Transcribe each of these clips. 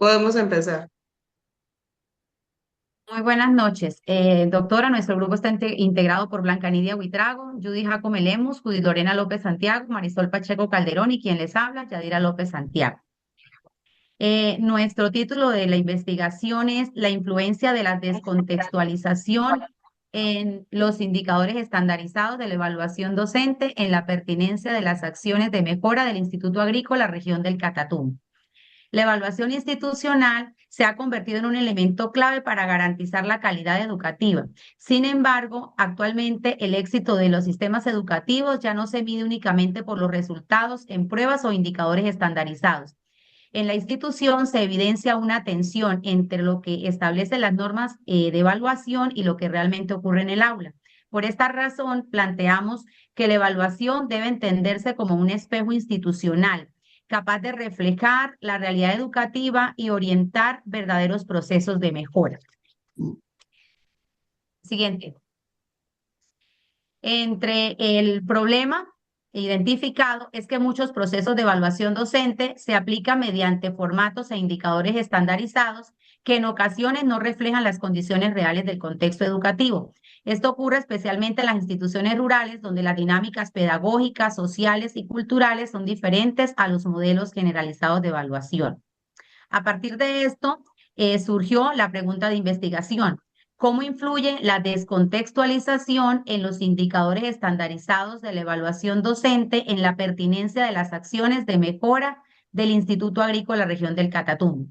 Podemos empezar. Muy buenas noches. Doctora, nuestro grupo está integrado por Blanca Nidia Huitrago, Judy Jacome Lemos, Judith Lorena López Santiago, Marisol Pacheco Calderón y quien les habla, Yadira López Santiago. Nuestro título de la investigación es La influencia de la descontextualización en los indicadores estandarizados de la evaluación docente en la pertinencia de las acciones de mejora del Instituto Agrícola Región del Catatumbo. La evaluación institucional se ha convertido en un elemento clave para garantizar la calidad educativa. Sin embargo, actualmente el éxito de los sistemas educativos ya no se mide únicamente por los resultados en pruebas o indicadores estandarizados. En la institución se evidencia una tensión entre lo que establecen las normas de evaluación y lo que realmente ocurre en el aula. Por esta razón, planteamos que la evaluación debe entenderse como un espejo institucional capaz de reflejar la realidad educativa y orientar verdaderos procesos de mejora. Siguiente. Entre el problema identificado es que muchos procesos de evaluación docente se aplican mediante formatos e indicadores estandarizados que en ocasiones no reflejan las condiciones reales del contexto educativo. Esto ocurre especialmente en las instituciones rurales, donde las dinámicas pedagógicas, sociales y culturales son diferentes a los modelos generalizados de evaluación. A partir de esto, surgió la pregunta de investigación. ¿Cómo influye la descontextualización en los indicadores estandarizados de la evaluación docente en la pertinencia de las acciones de mejora del Instituto Agrícola Región del Catatumbo?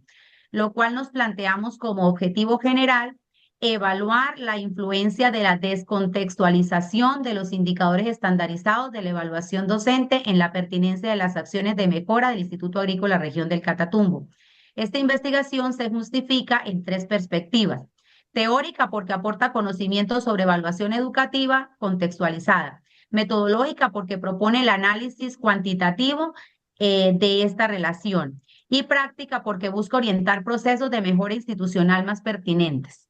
Lo cual nos planteamos como objetivo general evaluar la influencia de la descontextualización de los indicadores estandarizados de la evaluación docente en la pertinencia de las acciones de mejora del Instituto Agrícola Región del Catatumbo. Esta investigación se justifica en tres perspectivas. Teórica, porque aporta conocimientos sobre evaluación educativa contextualizada. Metodológica, porque propone el análisis cuantitativo de esta relación. Y práctica, porque busca orientar procesos de mejora institucional más pertinentes.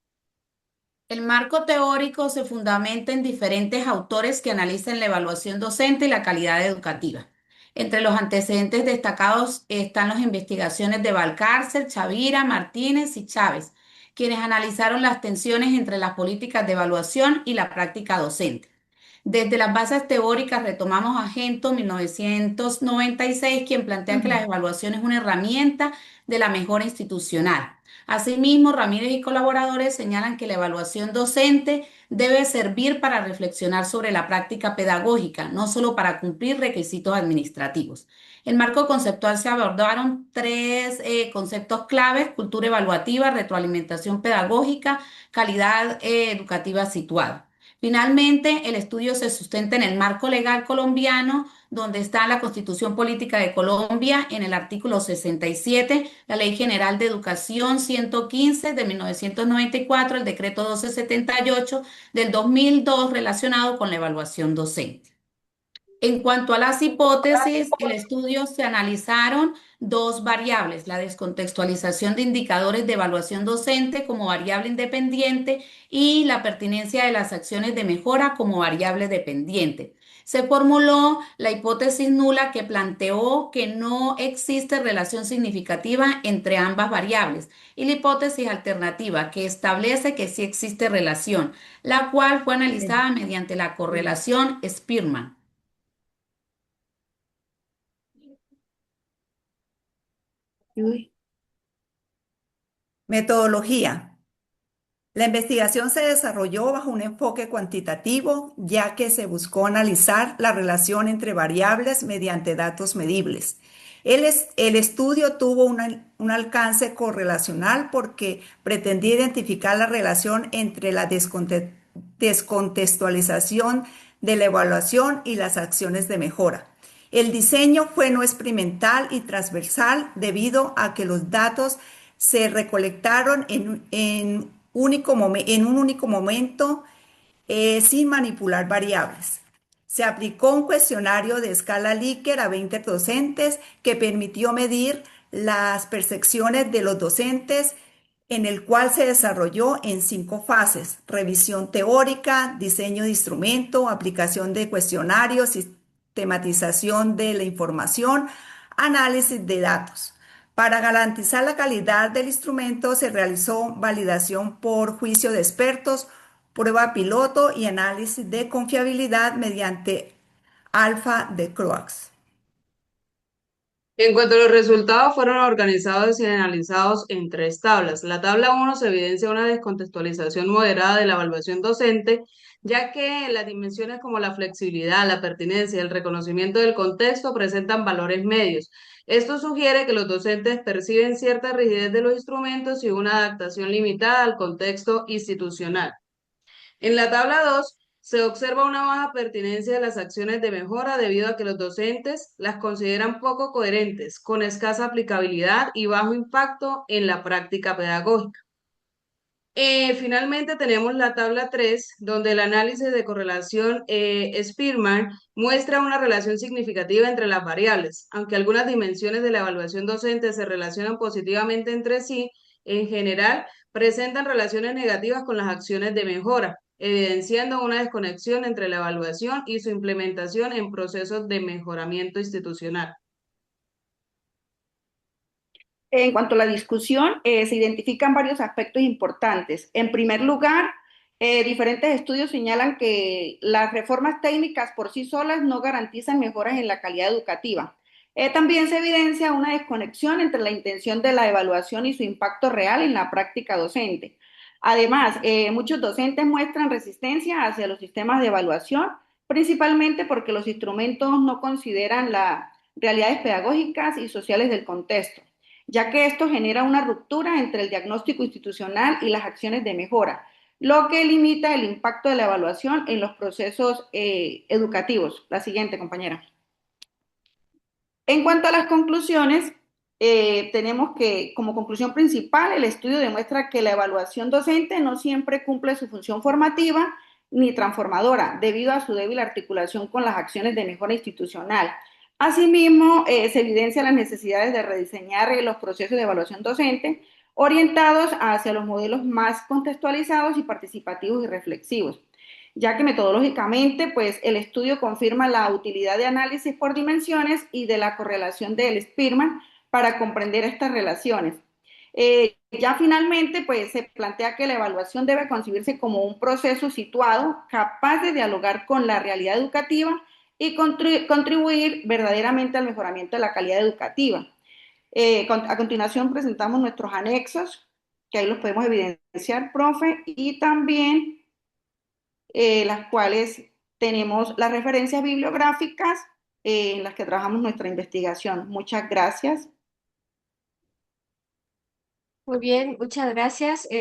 El marco teórico se fundamenta en diferentes autores que analizan la evaluación docente y la calidad educativa. Entre los antecedentes destacados están las investigaciones de Valcárcel, Chavira, Martínez y Chávez, quienes analizaron las tensiones entre las políticas de evaluación y la práctica docente. Desde las bases teóricas retomamos a Gento 1996, quien plantea que la evaluación es una herramienta de la mejora institucional. Asimismo, Ramírez y colaboradores señalan que la evaluación docente debe servir para reflexionar sobre la práctica pedagógica, no solo para cumplir requisitos administrativos. En marco conceptual se abordaron tres conceptos claves: cultura evaluativa, retroalimentación pedagógica, calidad educativa situada. Finalmente, el estudio se sustenta en el marco legal colombiano, donde está la Constitución Política de Colombia en el artículo 67, la Ley General de Educación 115 de 1994, el Decreto 1278 del 2002 relacionado con la evaluación docente. En cuanto a las hipótesis, el estudio se analizaron dos variables: la descontextualización de indicadores de evaluación docente como variable independiente y la pertinencia de las acciones de mejora como variable dependiente. Se formuló la hipótesis nula, que planteó que no existe relación significativa entre ambas variables, y la hipótesis alternativa, que establece que sí existe relación, la cual fue analizada mediante la correlación Spearman. Metodología. La investigación se desarrolló bajo un enfoque cuantitativo, ya que se buscó analizar la relación entre variables mediante datos medibles. El estudio tuvo un alcance correlacional porque pretendía identificar la relación entre la descontextualización de la evaluación y las acciones de mejora. El diseño fue no experimental y transversal debido a que los datos se recolectaron en un único momento, sin manipular variables. Se aplicó un cuestionario de escala Likert a 20 docentes que permitió medir las percepciones de los docentes, en el cual se desarrolló en 5 fases: revisión teórica, diseño de instrumento, aplicación de cuestionarios, sistematización de la información, análisis de datos. Para garantizar la calidad del instrumento se realizó validación por juicio de expertos, prueba piloto y análisis de confiabilidad mediante alfa de CROAX. En cuanto a los resultados, fueron organizados y analizados en tres tablas. La tabla 1 se evidencia una descontextualización moderada de la evaluación docente, ya que las dimensiones como la flexibilidad, la pertinencia y el reconocimiento del contexto presentan valores medios. Esto sugiere que los docentes perciben cierta rigidez de los instrumentos y una adaptación limitada al contexto institucional. En la tabla 2 se observa una baja pertinencia de las acciones de mejora debido a que los docentes las consideran poco coherentes, con escasa aplicabilidad y bajo impacto en la práctica pedagógica. Finalmente tenemos la tabla 3, donde el análisis de correlación Spearman muestra una relación significativa entre las variables. Aunque algunas dimensiones de la evaluación docente se relacionan positivamente entre sí, en general presentan relaciones negativas con las acciones de mejora, evidenciando una desconexión entre la evaluación y su implementación en procesos de mejoramiento institucional. En cuanto a la discusión, se identifican varios aspectos importantes. En primer lugar, diferentes estudios señalan que las reformas técnicas por sí solas no garantizan mejoras en la calidad educativa. También se evidencia una desconexión entre la intención de la evaluación y su impacto real en la práctica docente. Además, muchos docentes muestran resistencia hacia los sistemas de evaluación, principalmente porque los instrumentos no consideran las realidades pedagógicas y sociales del contexto, ya que esto genera una ruptura entre el diagnóstico institucional y las acciones de mejora, lo que limita el impacto de la evaluación en los procesos educativos. La siguiente, compañera. En cuanto a las conclusiones, tenemos que, como conclusión principal, el estudio demuestra que la evaluación docente no siempre cumple su función formativa ni transformadora, debido a su débil articulación con las acciones de mejora institucional. Asimismo, se evidencian las necesidades de rediseñar los procesos de evaluación docente orientados hacia los modelos más contextualizados y participativos y reflexivos, ya que metodológicamente, pues el estudio confirma la utilidad de análisis por dimensiones y de la correlación del Spearman para comprender estas relaciones. Ya finalmente, pues se plantea que la evaluación debe concebirse como un proceso situado, capaz de dialogar con la realidad educativa y contribuir verdaderamente al mejoramiento de la calidad educativa. A continuación presentamos nuestros anexos, que ahí los podemos evidenciar, profe, y también las cuales tenemos las referencias bibliográficas en las que trabajamos nuestra investigación. Muchas gracias. Muy bien, muchas gracias.